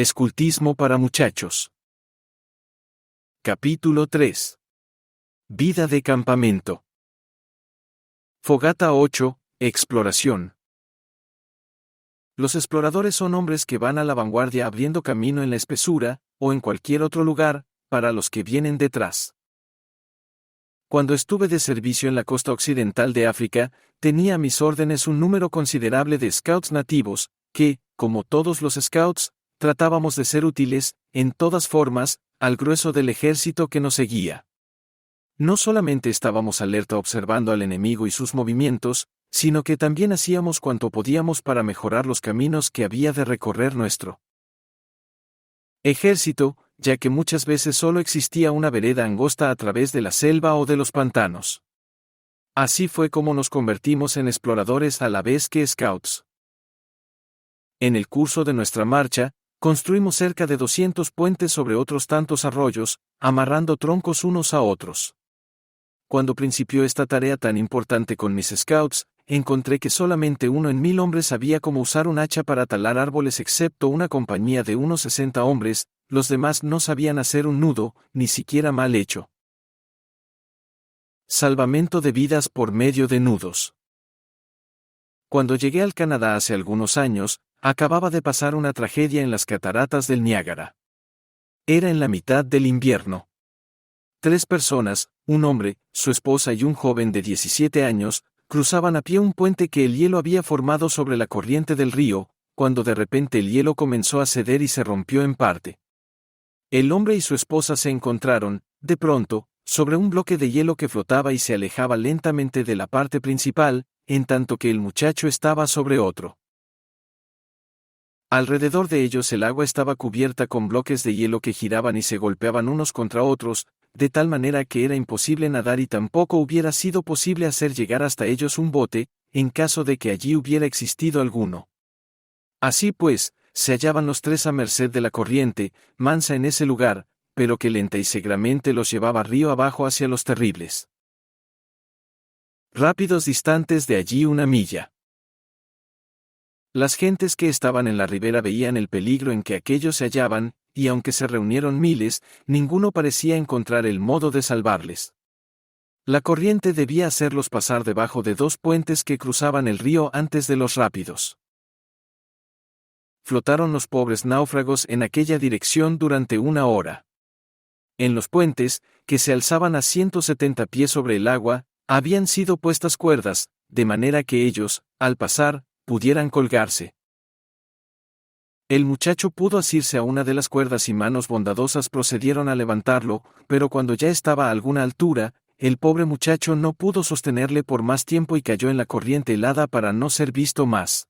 Escultismo para muchachos. Capítulo 3. Vida de campamento. Fogata 8. Exploración. Los exploradores son hombres que van a la vanguardia abriendo camino en la espesura, o en cualquier otro lugar, para los que vienen detrás. Cuando estuve de servicio en la costa occidental de África, tenía a mis órdenes un número considerable de scouts nativos, que, como todos los scouts, tratábamos de ser útiles, en todas formas, al grueso del ejército que nos seguía. No solamente estábamos alerta observando al enemigo y sus movimientos, sino que también hacíamos cuanto podíamos para mejorar los caminos que había de recorrer nuestro ejército, ya que muchas veces solo existía una vereda angosta a través de la selva o de los pantanos. Así fue como nos convertimos en exploradores a la vez que scouts. En el curso de nuestra marcha, construimos cerca de 200 puentes sobre otros tantos arroyos, amarrando troncos unos a otros. Cuando principió esta tarea tan importante con mis scouts, encontré que solamente 1 en 1000 hombres sabía cómo usar un hacha para talar árboles excepto una compañía de unos 60 hombres, los demás no sabían hacer un nudo, ni siquiera mal hecho. Salvamento de vidas por medio de nudos. Cuando llegué al Canadá hace algunos años, acababa de pasar una tragedia en las cataratas del Niágara. Era en la mitad del invierno. 3 personas, un hombre, su esposa y un joven de 17 años, cruzaban a pie un puente que el hielo había formado sobre la corriente del río, cuando de repente el hielo comenzó a ceder y se rompió en parte. El hombre y su esposa se encontraron, de pronto, sobre un bloque de hielo que flotaba y se alejaba lentamente de la parte principal, en tanto que el muchacho estaba sobre otro. Alrededor de ellos el agua estaba cubierta con bloques de hielo que giraban y se golpeaban unos contra otros, de tal manera que era imposible nadar y tampoco hubiera sido posible hacer llegar hasta ellos un bote, en caso de que allí hubiera existido alguno. Así pues, se hallaban los 3 a merced de la corriente, mansa en ese lugar, pero que lenta y segramente los llevaba río abajo hacia los terribles rápidos distantes de allí 1 milla. Las gentes que estaban en la ribera veían el peligro en que aquellos se hallaban, y aunque se reunieron miles, ninguno parecía encontrar el modo de salvarles. La corriente debía hacerlos pasar debajo de 2 puentes que cruzaban el río antes de los rápidos. Flotaron los pobres náufragos en aquella dirección durante 1 hora. En los puentes, que se alzaban a 170 pies sobre el agua, habían sido puestas cuerdas, de manera que ellos, al pasar, pudieran colgarse. El muchacho pudo asirse a una de las cuerdas y manos bondadosas procedieron a levantarlo, pero cuando ya estaba a alguna altura, el pobre muchacho no pudo sostenerle por más tiempo y cayó en la corriente helada para no ser visto más.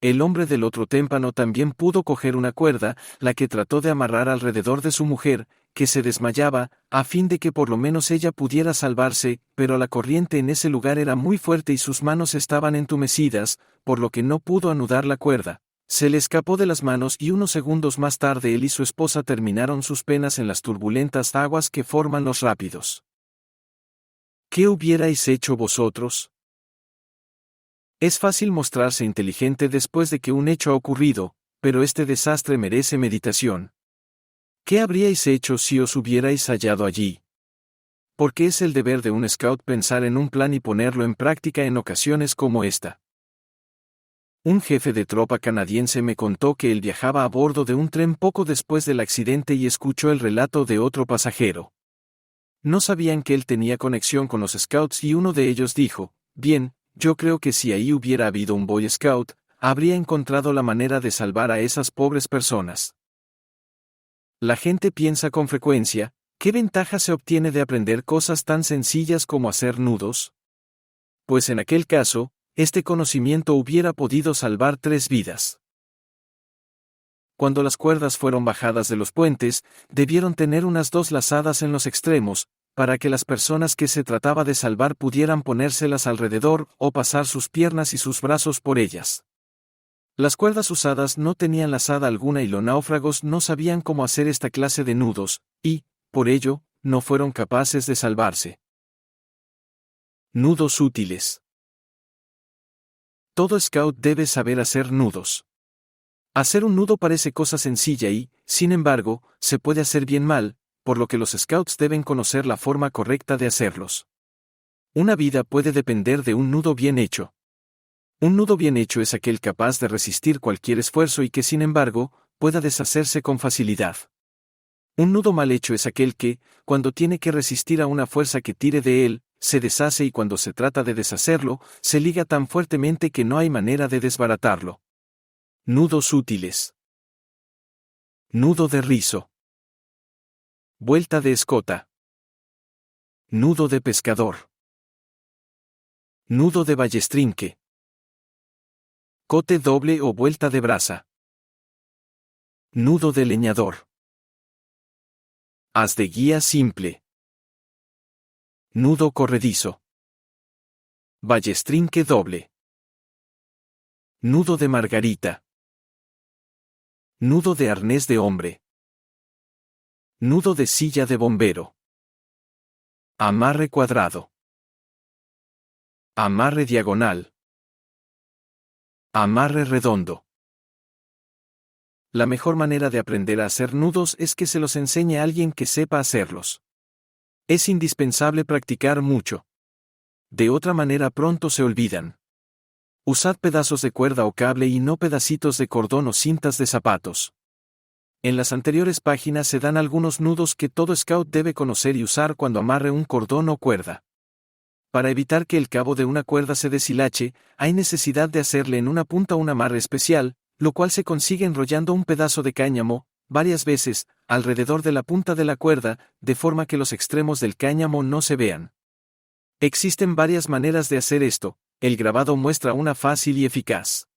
El hombre del otro témpano también pudo coger una cuerda, la que trató de amarrar alrededor de su mujer, que se desmayaba, a fin de que por lo menos ella pudiera salvarse, pero la corriente en ese lugar era muy fuerte y sus manos estaban entumecidas, por lo que no pudo anudar la cuerda. Se le escapó de las manos y unos segundos más tarde él y su esposa terminaron sus penas en las turbulentas aguas que forman los rápidos. ¿Qué hubierais hecho vosotros? Es fácil mostrarse inteligente después de que un hecho ha ocurrido, pero este desastre merece meditación. ¿Qué habríais hecho si os hubierais hallado allí? Porque es el deber de un scout pensar en un plan y ponerlo en práctica en ocasiones como esta. Un jefe de tropa canadiense me contó que él viajaba a bordo de un tren poco después del accidente y escuchó el relato de otro pasajero. No sabían que él tenía conexión con los scouts y uno de ellos dijo, bien, yo creo que si ahí hubiera habido un Boy Scout, habría encontrado la manera de salvar a esas pobres personas. La gente piensa con frecuencia, ¿qué ventaja se obtiene de aprender cosas tan sencillas como hacer nudos? Pues en aquel caso, este conocimiento hubiera podido salvar 3 vidas. Cuando las cuerdas fueron bajadas de los puentes, debieron tener unas 2 lazadas en los extremos, para que las personas que se trataba de salvar pudieran ponérselas alrededor o pasar sus piernas y sus brazos por ellas. Las cuerdas usadas no tenían lazada alguna y los náufragos no sabían cómo hacer esta clase de nudos, y, por ello, no fueron capaces de salvarse. Nudos útiles. Todo scout debe saber hacer nudos. Hacer un nudo parece cosa sencilla y, sin embargo, se puede hacer bien mal, por lo que los scouts deben conocer la forma correcta de hacerlos. Una vida puede depender de un nudo bien hecho. Un nudo bien hecho es aquel capaz de resistir cualquier esfuerzo y que, sin embargo, pueda deshacerse con facilidad. Un nudo mal hecho es aquel que, cuando tiene que resistir a una fuerza que tire de él, se deshace y cuando se trata de deshacerlo, se liga tan fuertemente que no hay manera de desbaratarlo. Nudos útiles. Nudo de rizo. Vuelta de escota. Nudo de pescador. Nudo de ballestrinque. Cote doble o vuelta de braza. Nudo de leñador. Haz de guía simple. Nudo corredizo. Ballestrinque doble. Nudo de margarita. Nudo de arnés de hombre. Nudo de silla de bombero. Amarre cuadrado. Amarre diagonal. Amarre redondo. La mejor manera de aprender a hacer nudos es que se los enseñe a alguien que sepa hacerlos. Es indispensable practicar mucho. De otra manera pronto se olvidan. Usad pedazos de cuerda o cable y no pedacitos de cordón o cintas de zapatos. En las anteriores páginas se dan algunos nudos que todo scout debe conocer y usar cuando amarre un cordón o cuerda. Para evitar que el cabo de una cuerda se deshilache, hay necesidad de hacerle en una punta un amarre especial, lo cual se consigue enrollando un pedazo de cáñamo, varias veces, alrededor de la punta de la cuerda, de forma que los extremos del cáñamo no se vean. Existen varias maneras de hacer esto, el grabado muestra una fácil y eficaz.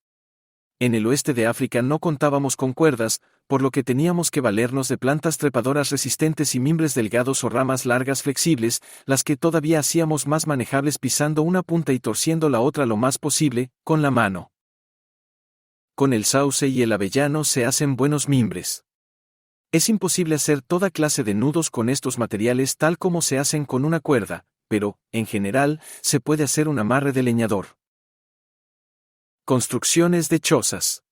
En el oeste de África no contábamos con cuerdas, por lo que teníamos que valernos de plantas trepadoras resistentes y mimbres delgados o ramas largas flexibles, las que todavía hacíamos más manejables pisando una punta y torciendo la otra lo más posible, con la mano. Con el sauce y el avellano se hacen buenos mimbres. Es imposible hacer toda clase de nudos con estos materiales tal como se hacen con una cuerda, pero, en general, se puede hacer un amarre de leñador. Construcciones de chozas.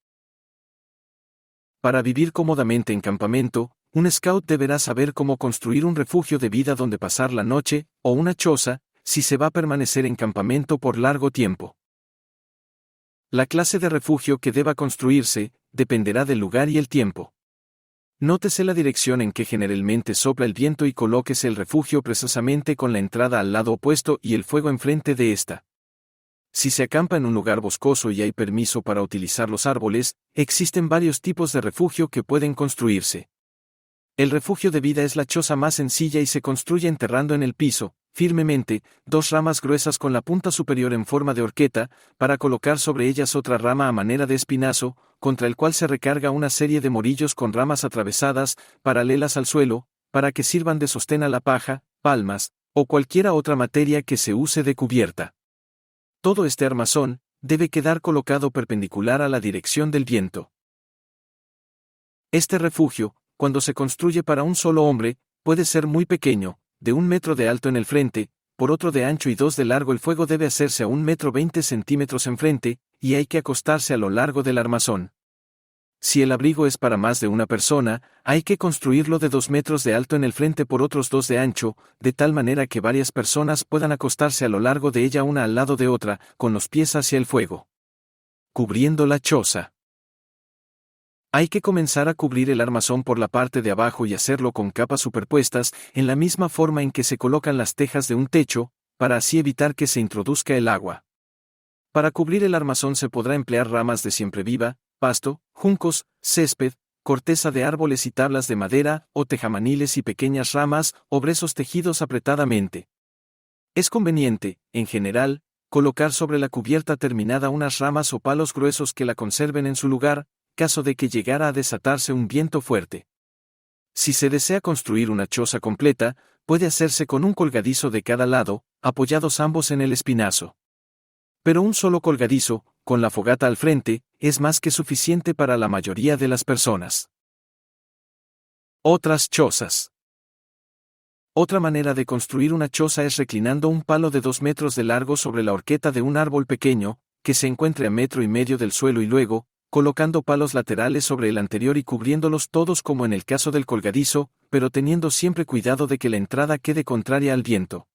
Para vivir cómodamente en campamento, un scout deberá saber cómo construir un refugio de vida donde pasar la noche, o una choza, si se va a permanecer en campamento por largo tiempo. La clase de refugio que deba construirse, dependerá del lugar y el tiempo. Nótese la dirección en que generalmente sopla el viento y colóquese el refugio precisamente con la entrada al lado opuesto y el fuego enfrente de esta. Si se acampa en un lugar boscoso y hay permiso para utilizar los árboles, existen varios tipos de refugio que pueden construirse. El refugio de vida es la choza más sencilla y se construye enterrando en el piso, firmemente, dos ramas gruesas con la punta superior en forma de horqueta, para colocar sobre ellas otra rama a manera de espinazo, contra el cual se recarga una serie de morillos con ramas atravesadas, paralelas al suelo, para que sirvan de sostén a la paja, palmas, o cualquiera otra materia que se use de cubierta. Todo este armazón debe quedar colocado perpendicular a la dirección del viento. Este refugio, cuando se construye para un solo hombre, puede ser muy pequeño, de 1 metro de alto en el frente, por otro de ancho y 2 de largo. El fuego debe hacerse a 1,20 m en frente, y hay que acostarse a lo largo del armazón. Si el abrigo es para más de una persona, hay que construirlo de 2 metros de alto en el frente por otros 2 de ancho, de tal manera que varias personas puedan acostarse a lo largo de ella una al lado de otra, con los pies hacia el fuego. Cubriendo la choza. Hay que comenzar a cubrir el armazón por la parte de abajo y hacerlo con capas superpuestas, en la misma forma en que se colocan las tejas de un techo, para así evitar que se introduzca el agua. Para cubrir el armazón se podrá emplear ramas de siempreviva, pasto, juncos, césped, corteza de árboles y tablas de madera, o tejamaniles y pequeñas ramas, o brezos tejidos apretadamente. Es conveniente, en general, colocar sobre la cubierta terminada unas ramas o palos gruesos que la conserven en su lugar, caso de que llegara a desatarse un viento fuerte. Si se desea construir una choza completa, puede hacerse con un colgadizo de cada lado, apoyados ambos en el espinazo. Pero un solo colgadizo, con la fogata al frente, es más que suficiente para la mayoría de las personas. Otras chozas. Otra manera de construir una choza es reclinando un palo de 2 metros de largo sobre la horqueta de un árbol pequeño, que se encuentre a 1,5 metros del suelo y luego, colocando palos laterales sobre el anterior y cubriéndolos todos como en el caso del colgadizo, pero teniendo siempre cuidado de que la entrada quede contraria al viento.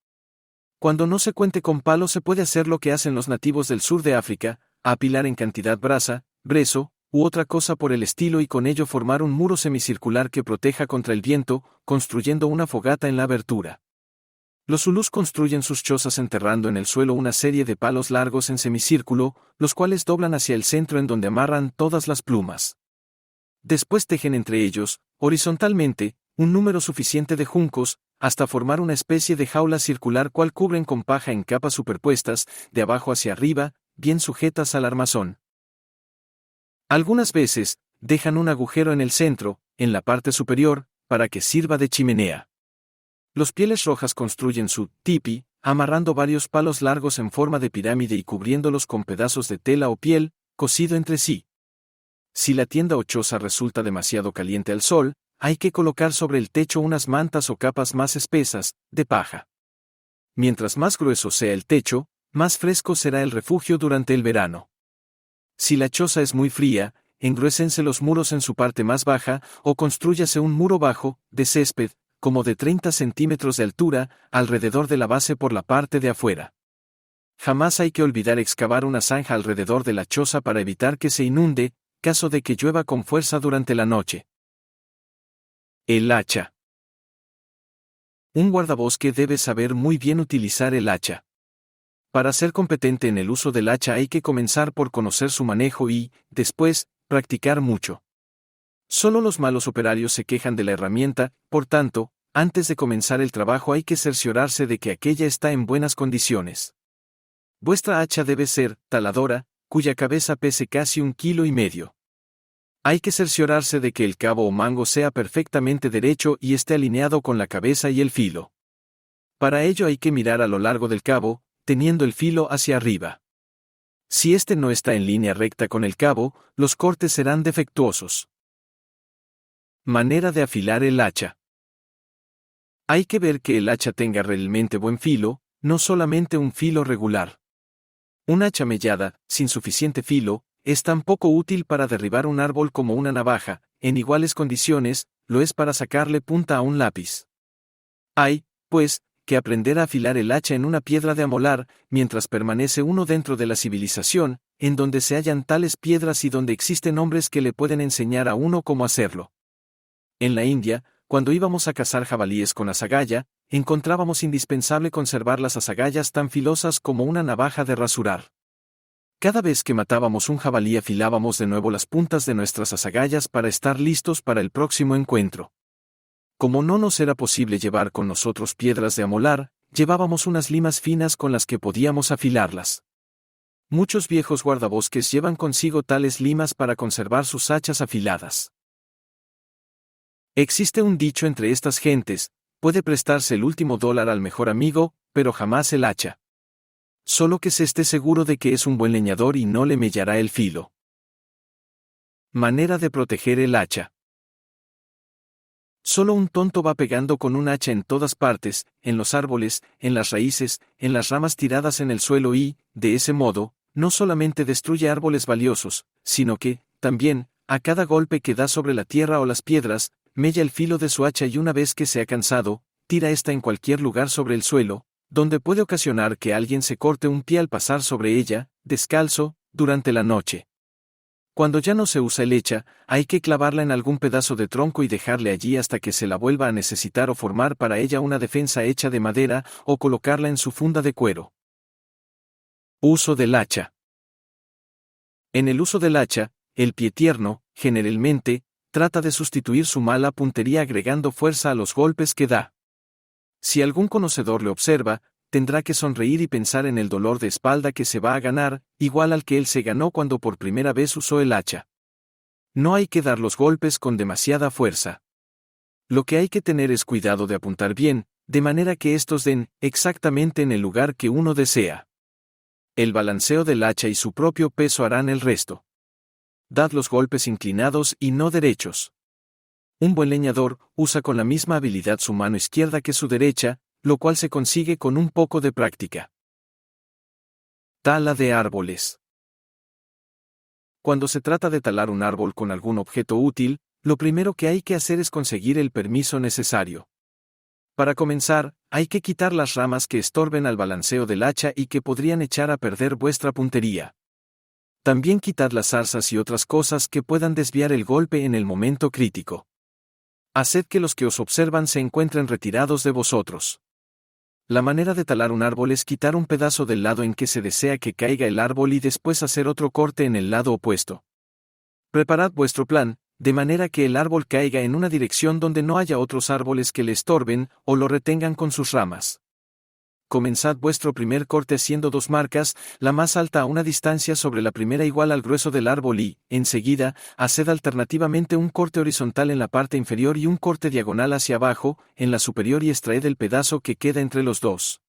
Cuando no se cuente con palos se puede hacer lo que hacen los nativos del sur de África, apilar en cantidad brasa, brezo, u otra cosa por el estilo y con ello formar un muro semicircular que proteja contra el viento, construyendo una fogata en la abertura. Los zulús construyen sus chozas enterrando en el suelo una serie de palos largos en semicírculo, los cuales doblan hacia el centro en donde amarran todas las plumas. Después tejen entre ellos, horizontalmente, un número suficiente de juncos, hasta formar una especie de jaula circular cual cubren con paja en capas superpuestas, de abajo hacia arriba, bien sujetas al armazón. Algunas veces, dejan un agujero en el centro, en la parte superior, para que sirva de chimenea. Los Pieles Rojas construyen su tipi, amarrando varios palos largos en forma de pirámide y cubriéndolos con pedazos de tela o piel, cosido entre sí. Si la tienda o choza resulta demasiado caliente al sol, hay que colocar sobre el techo unas mantas o capas más espesas, de paja. Mientras más grueso sea el techo, más fresco será el refugio durante el verano. Si la choza es muy fría, engruésense los muros en su parte más baja, o constrúyase un muro bajo, de césped, como de 30 centímetros de altura, alrededor de la base por la parte de afuera. Jamás hay que olvidar excavar una zanja alrededor de la choza para evitar que se inunde, caso de que llueva con fuerza durante la noche. El hacha. Un guardabosque debe saber muy bien utilizar el hacha. Para ser competente en el uso del hacha hay que comenzar por conocer su manejo y, después, practicar mucho. Solo los malos operarios se quejan de la herramienta, por tanto, antes de comenzar el trabajo hay que cerciorarse de que aquella está en buenas condiciones. Vuestra hacha debe ser taladora, cuya cabeza pese casi 1,5 kilos. Hay que cerciorarse de que el cabo o mango sea perfectamente derecho y esté alineado con la cabeza y el filo. Para ello hay que mirar a lo largo del cabo, teniendo el filo hacia arriba. Si este no está en línea recta con el cabo, los cortes serán defectuosos. Manera de afilar el hacha. Hay que ver que el hacha tenga realmente buen filo, no solamente un filo regular. Un hacha mellada, sin suficiente filo, es tan poco útil para derribar un árbol como una navaja, en iguales condiciones, lo es para sacarle punta a un lápiz. Hay, pues, que aprender a afilar el hacha en una piedra de amolar, mientras permanece uno dentro de la civilización, en donde se hallan tales piedras y donde existen hombres que le pueden enseñar a uno cómo hacerlo. En la India, cuando íbamos a cazar jabalíes con azagaya, encontrábamos indispensable conservar las azagallas tan filosas como una navaja de rasurar. Cada vez que matábamos un jabalí afilábamos de nuevo las puntas de nuestras azagallas para estar listos para el próximo encuentro. Como no nos era posible llevar con nosotros piedras de amolar, llevábamos unas limas finas con las que podíamos afilarlas. Muchos viejos guardabosques llevan consigo tales limas para conservar sus hachas afiladas. Existe un dicho entre estas gentes: puede prestarse el último dólar al mejor amigo, pero jamás el hacha. Solo que se esté seguro de que es un buen leñador y no le mellará el filo. Manera de proteger el hacha. Solo un tonto va pegando con un hacha en todas partes, en los árboles, en las raíces, en las ramas tiradas en el suelo y, de ese modo, no solamente destruye árboles valiosos, sino que, también, a cada golpe que da sobre la tierra o las piedras, mella el filo de su hacha y una vez que se ha cansado, tira esta en cualquier lugar sobre el suelo, donde puede ocasionar que alguien se corte un pie al pasar sobre ella, descalzo, durante la noche. Cuando ya no se usa el hacha, hay que clavarla en algún pedazo de tronco y dejarle allí hasta que se la vuelva a necesitar o formar para ella una defensa hecha de madera, o colocarla en su funda de cuero. Uso del hacha. En el uso del hacha, el pie tierno, generalmente, trata de sustituir su mala puntería agregando fuerza a los golpes que da. Si algún conocedor le observa, tendrá que sonreír y pensar en el dolor de espalda que se va a ganar, igual al que él se ganó cuando por primera vez usó el hacha. No hay que dar los golpes con demasiada fuerza. Lo que hay que tener es cuidado de apuntar bien, de manera que estos den exactamente en el lugar que uno desea. El balanceo del hacha y su propio peso harán el resto. Dad los golpes inclinados y no derechos. Un buen leñador usa con la misma habilidad su mano izquierda que su derecha, lo cual se consigue con un poco de práctica. Tala de árboles. Cuando se trata de talar un árbol con algún objeto útil, lo primero que hay que hacer es conseguir el permiso necesario. Para comenzar, hay que quitar las ramas que estorben al balanceo del hacha y que podrían echar a perder vuestra puntería. También quitad las zarzas y otras cosas que puedan desviar el golpe en el momento crítico. Haced que los que os observan se encuentren retirados de vosotros. La manera de talar un árbol es quitar un pedazo del lado en que se desea que caiga el árbol y después hacer otro corte en el lado opuesto. Preparad vuestro plan, de manera que el árbol caiga en una dirección donde no haya otros árboles que le estorben o lo retengan con sus ramas. Comenzad vuestro primer corte haciendo 2 marcas, la más alta a una distancia sobre la primera igual al grueso del árbol y, enseguida, haced alternativamente un corte horizontal en la parte inferior y un corte diagonal hacia abajo, en la superior y extraed el pedazo que queda entre los dos.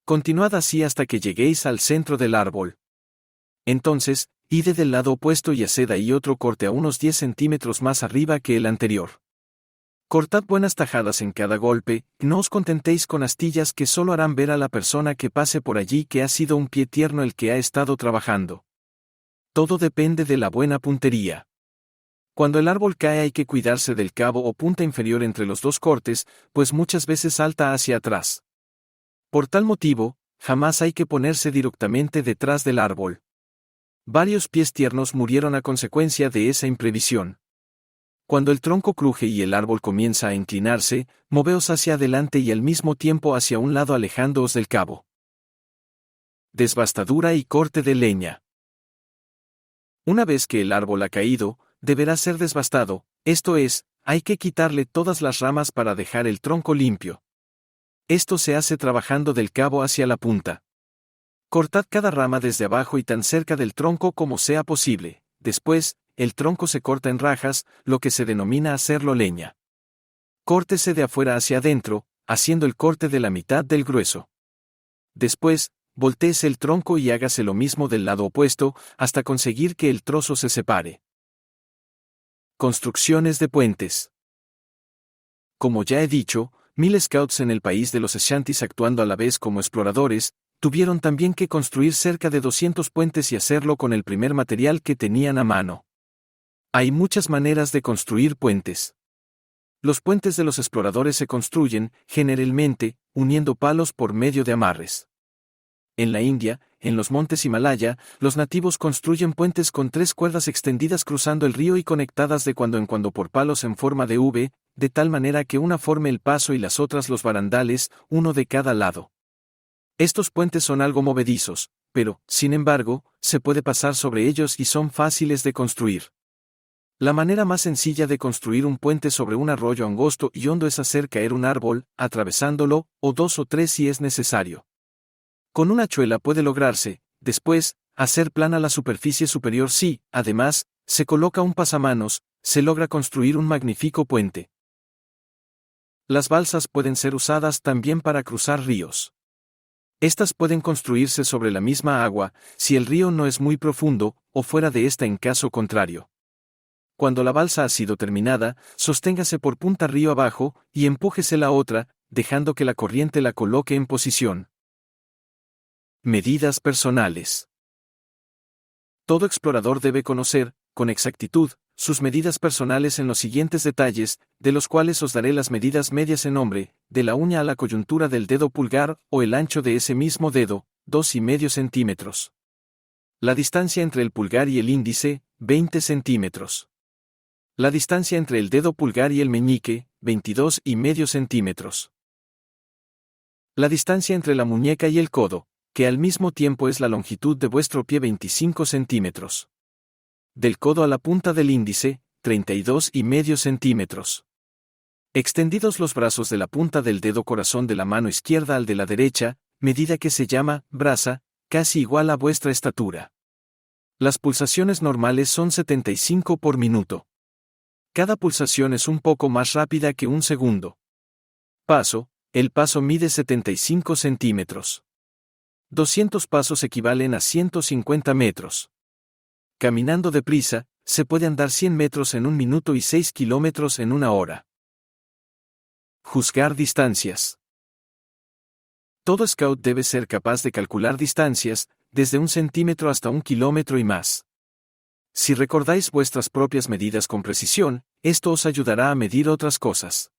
Continuad así hasta que lleguéis al centro del árbol. Entonces, id del lado opuesto y haced ahí otro corte a unos 10 centímetros más arriba que el anterior. Cortad buenas tajadas en cada golpe, no os contentéis con astillas que solo harán ver a la persona que pase por allí que ha sido un pie tierno el que ha estado trabajando. Todo depende de la buena puntería. Cuando el árbol cae hay que cuidarse del cabo o punta inferior entre los dos cortes, pues muchas veces salta hacia atrás. Por tal motivo, jamás hay que ponerse directamente detrás del árbol. Varios pies tiernos murieron a consecuencia de esa imprevisión. Cuando el tronco cruje y el árbol comienza a inclinarse, moveos hacia adelante y al mismo tiempo hacia un lado alejándoos del cabo. Desbastadura y corte de leña. Una vez que el árbol ha caído, deberá ser desbastado, esto es, hay que quitarle todas las ramas para dejar el tronco limpio. Esto se hace trabajando del cabo hacia la punta. Cortad cada rama desde abajo y tan cerca del tronco como sea posible. Después, el tronco se corta en rajas, lo que se denomina hacerlo leña. Córtese de afuera hacia adentro, haciendo el corte de la mitad del grueso. Después, voltéese el tronco y hágase lo mismo del lado opuesto, hasta conseguir que el trozo se separe. Construcciones de puentes. Como ya he dicho, 1000 scouts en el país de los Ashantis actuando a la vez como exploradores, tuvieron también que construir cerca de 200 puentes y hacerlo con el primer material que tenían a mano. Hay muchas maneras de construir puentes. Los puentes de los exploradores se construyen, generalmente, uniendo palos por medio de amarres. En la India, en los montes Himalaya, los nativos construyen puentes con 3 cuerdas extendidas cruzando el río y conectadas de cuando en cuando por palos en forma de V, de tal manera que una forme el paso y las otras los barandales, uno de cada lado. Estos puentes son algo movedizos, pero, sin embargo, se puede pasar sobre ellos y son fáciles de construir. La manera más sencilla de construir un puente sobre un arroyo angosto y hondo es hacer caer un árbol, atravesándolo, o 2 o 3 si es necesario. Con una hachuela puede lograrse, después, hacer plana la superficie superior si, además, se coloca un pasamanos, se logra construir un magnífico puente. Las balsas pueden ser usadas también para cruzar ríos. Estas pueden construirse sobre la misma agua, si el río no es muy profundo, o fuera de esta en caso contrario. Cuando la balsa ha sido terminada, sosténgase por punta río abajo, y empújese la otra, dejando que la corriente la coloque en posición. Medidas personales. Todo explorador debe conocer, con exactitud, sus medidas personales en los siguientes detalles, de los cuales os daré las medidas medias en hombre, de la uña a la coyuntura del dedo pulgar, o el ancho de ese mismo dedo, 2,5 centímetros. La distancia entre el pulgar y el índice, 20 centímetros. La distancia entre el dedo pulgar y el meñique, 22,5 centímetros. La distancia entre la muñeca y el codo, que al mismo tiempo es la longitud de vuestro pie, 25 centímetros. Del codo a la punta del índice, 32,5 centímetros. Extendidos los brazos de la punta del dedo corazón de la mano izquierda al de la derecha, medida que se llama braza, casi igual a vuestra estatura. Las pulsaciones normales son 75 por minuto. Cada pulsación es un poco más rápida que un segundo. Paso, el paso mide 75 centímetros. 200 pasos equivalen a 150 metros. Caminando deprisa, se puede andar 100 metros en 1 minuto y 6 kilómetros en 1 hora. Juzgar distancias. Todo scout debe ser capaz de calcular distancias, desde 1 centímetro hasta 1 kilómetro y más. Si recordáis vuestras propias medidas con precisión, esto os ayudará a medir otras cosas.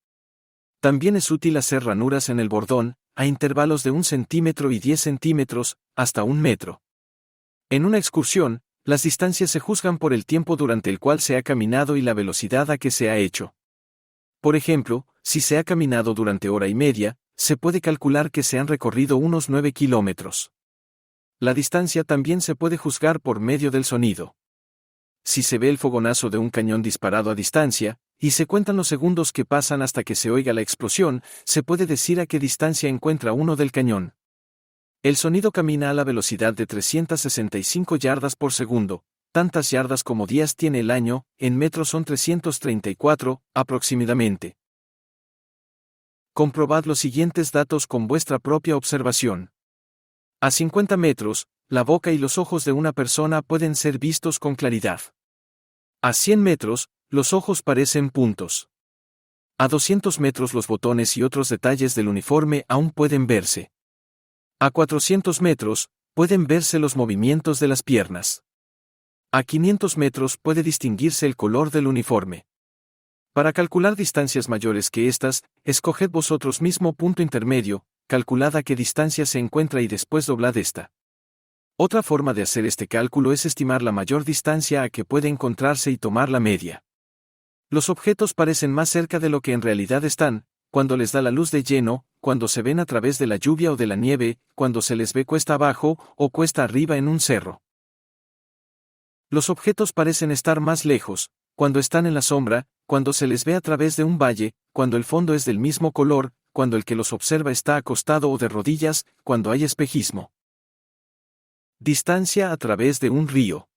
También es útil hacer ranuras en el bordón, a intervalos de 1 centímetro y 10 centímetros, hasta 1 metro. En una excursión, las distancias se juzgan por el tiempo durante el cual se ha caminado y la velocidad a que se ha hecho. Por ejemplo, si se ha caminado durante hora y media, se puede calcular que se han recorrido unos 9 kilómetros. La distancia también se puede juzgar por medio del sonido. Si se ve el fogonazo de un cañón disparado a distancia, y se cuentan los segundos que pasan hasta que se oiga la explosión, se puede decir a qué distancia encuentra uno del cañón. El sonido camina a la velocidad de 365 yardas por segundo, tantas yardas como días tiene el año, en metros son 334, aproximadamente. Comprobad los siguientes datos con vuestra propia observación. A 50 metros, la boca y los ojos de una persona pueden ser vistos con claridad. A 100 metros, los ojos parecen puntos. A 200 metros los botones y otros detalles del uniforme aún pueden verse. A 400 metros, pueden verse los movimientos de las piernas. A 500 metros puede distinguirse el color del uniforme. Para calcular distancias mayores que estas, escoged vosotros mismo punto intermedio, calculad a qué distancia se encuentra y después doblad esta. Otra forma de hacer este cálculo es estimar la mayor distancia a que puede encontrarse y tomar la media. Los objetos parecen más cerca de lo que en realidad están, cuando les da la luz de lleno, cuando se ven a través de la lluvia o de la nieve, cuando se les ve cuesta abajo o cuesta arriba en un cerro. Los objetos parecen estar más lejos, cuando están en la sombra, cuando se les ve a través de un valle, cuando el fondo es del mismo color, cuando el que los observa está acostado o de rodillas, cuando hay espejismo. Distancia a través de un río.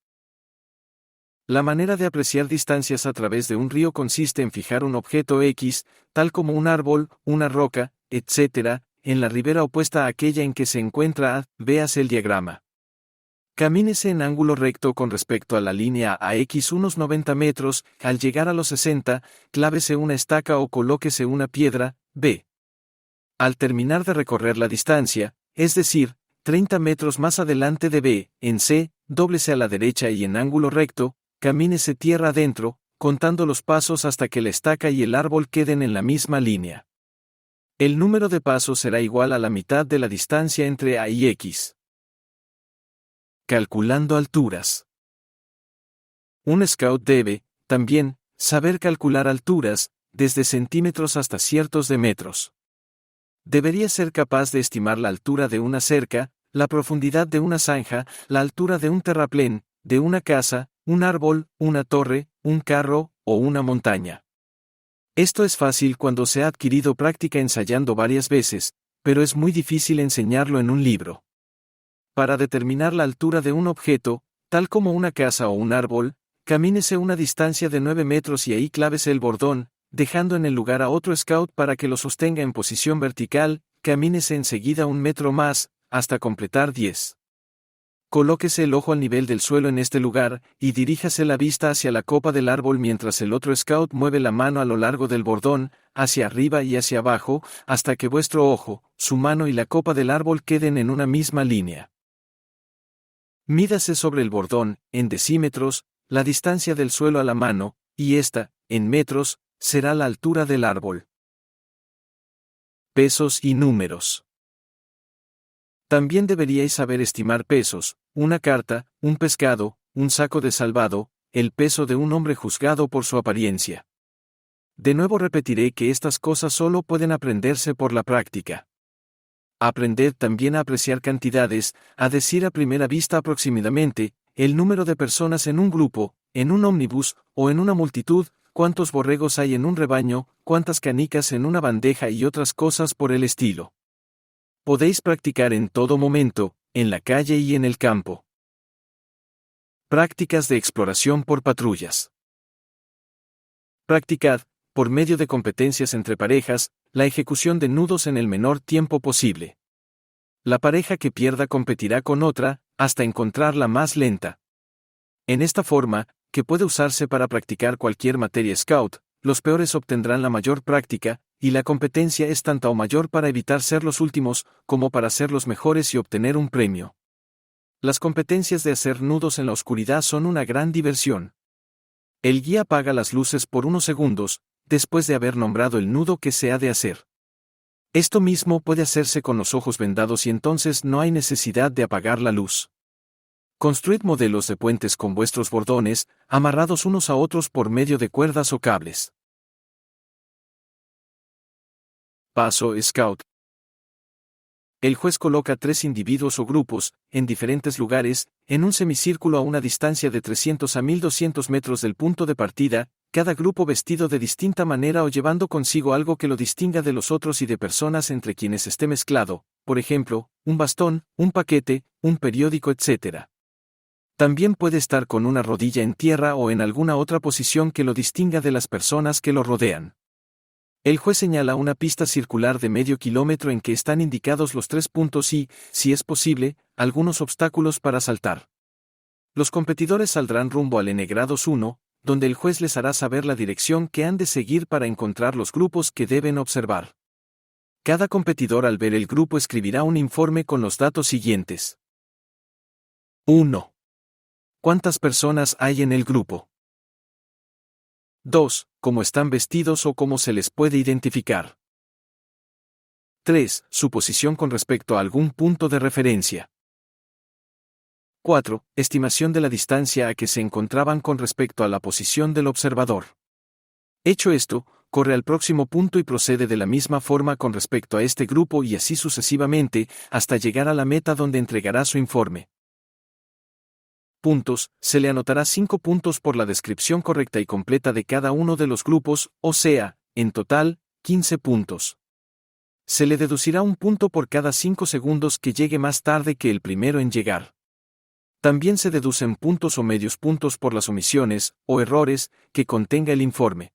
La manera de apreciar distancias a través de un río consiste en fijar un objeto X, tal como un árbol, una roca, etc., en la ribera opuesta a aquella en que se encuentra A, véase el diagrama. Camínese en ángulo recto con respecto a la línea a X unos 90 metros, al llegar a los 60, clávese una estaca o colóquese una piedra, B. Al terminar de recorrer la distancia, es decir, 30 metros más adelante de B, en C, dóblese a la derecha y en ángulo recto, camínese tierra adentro, contando los pasos hasta que la estaca y el árbol queden en la misma línea. El número de pasos será igual a la mitad de la distancia entre A y X. Calculando alturas. Un scout debe, también, saber calcular alturas, desde centímetros hasta ciertos de metros. Debería ser capaz de estimar la altura de una cerca, la profundidad de una zanja, la altura de un terraplén, de una casa, un árbol, una torre, un carro, o una montaña. Esto es fácil cuando se ha adquirido práctica ensayando varias veces, pero es muy difícil enseñarlo en un libro. Para determinar la altura de un objeto, tal como una casa o un árbol, camínese una distancia de 9 metros y ahí clávese el bordón, dejando en el lugar a otro scout para que lo sostenga en posición vertical, camínese enseguida 1 metro más, hasta completar 10. Colóquese el ojo al nivel del suelo en este lugar, y diríjase la vista hacia la copa del árbol mientras el otro scout mueve la mano a lo largo del bordón, hacia arriba y hacia abajo, hasta que vuestro ojo, su mano y la copa del árbol queden en una misma línea. Mídase sobre el bordón, en decímetros, la distancia del suelo a la mano, y esta, en metros, será la altura del árbol. Pesos y números. También deberíais saber estimar pesos, una carta, un pescado, un saco de salvado, el peso de un hombre juzgado por su apariencia. De nuevo repetiré que estas cosas solo pueden aprenderse por la práctica. Aprended también a apreciar cantidades, a decir a primera vista aproximadamente, el número de personas en un grupo, en un ómnibus, o en una multitud, cuántos borregos hay en un rebaño, cuántas canicas en una bandeja y otras cosas por el estilo. Podéis practicar en todo momento, en la calle y en el campo. Prácticas de exploración por patrullas. Practicad, por medio de competencias entre parejas, la ejecución de nudos en el menor tiempo posible. La pareja que pierda competirá con otra, hasta encontrarla más lenta. En esta forma, que puede usarse para practicar cualquier materia scout, los peores obtendrán la mayor práctica, y la competencia es tanto o mayor para evitar ser los últimos, como para ser los mejores y obtener un premio. Las competencias de hacer nudos en la oscuridad son una gran diversión. El guía apaga las luces por unos segundos, después de haber nombrado el nudo que se ha de hacer. Esto mismo puede hacerse con los ojos vendados y entonces no hay necesidad de apagar la luz. Construid modelos de puentes con vuestros bordones, amarrados unos a otros por medio de cuerdas o cables. Paso Scout. El juez coloca 3 individuos o grupos, en diferentes lugares, en un semicírculo a una distancia de 300 a 1200 metros del punto de partida, cada grupo vestido de distinta manera o llevando consigo algo que lo distinga de los otros y de personas entre quienes esté mezclado, por ejemplo, un bastón, un paquete, un periódico, etc. También puede estar con una rodilla en tierra o en alguna otra posición que lo distinga de las personas que lo rodean. El juez señala una pista circular de medio kilómetro en que están indicados los 3 puntos y, si es posible, algunos obstáculos para saltar. Los competidores saldrán rumbo al N-grados 1, donde el juez les hará saber la dirección que han de seguir para encontrar los grupos que deben observar. Cada competidor al ver el grupo escribirá un informe con los datos siguientes. 1. ¿Cuántas personas hay en el grupo? 2. ¿Cómo están vestidos o cómo se les puede identificar? 3. Su posición con respecto a algún punto de referencia. 4. Estimación de la distancia a que se encontraban con respecto a la posición del observador. Hecho esto, corre al próximo punto y procede de la misma forma con respecto a este grupo y así sucesivamente, hasta llegar a la meta donde entregará su informe. Puntos, se le anotará 5 puntos por la descripción correcta y completa de cada uno de los grupos, o sea, en total, 15 puntos. Se le deducirá 1 punto por cada 5 segundos que llegue más tarde que el primero en llegar. También se deducen puntos o medios puntos por las omisiones, o errores, que contenga el informe.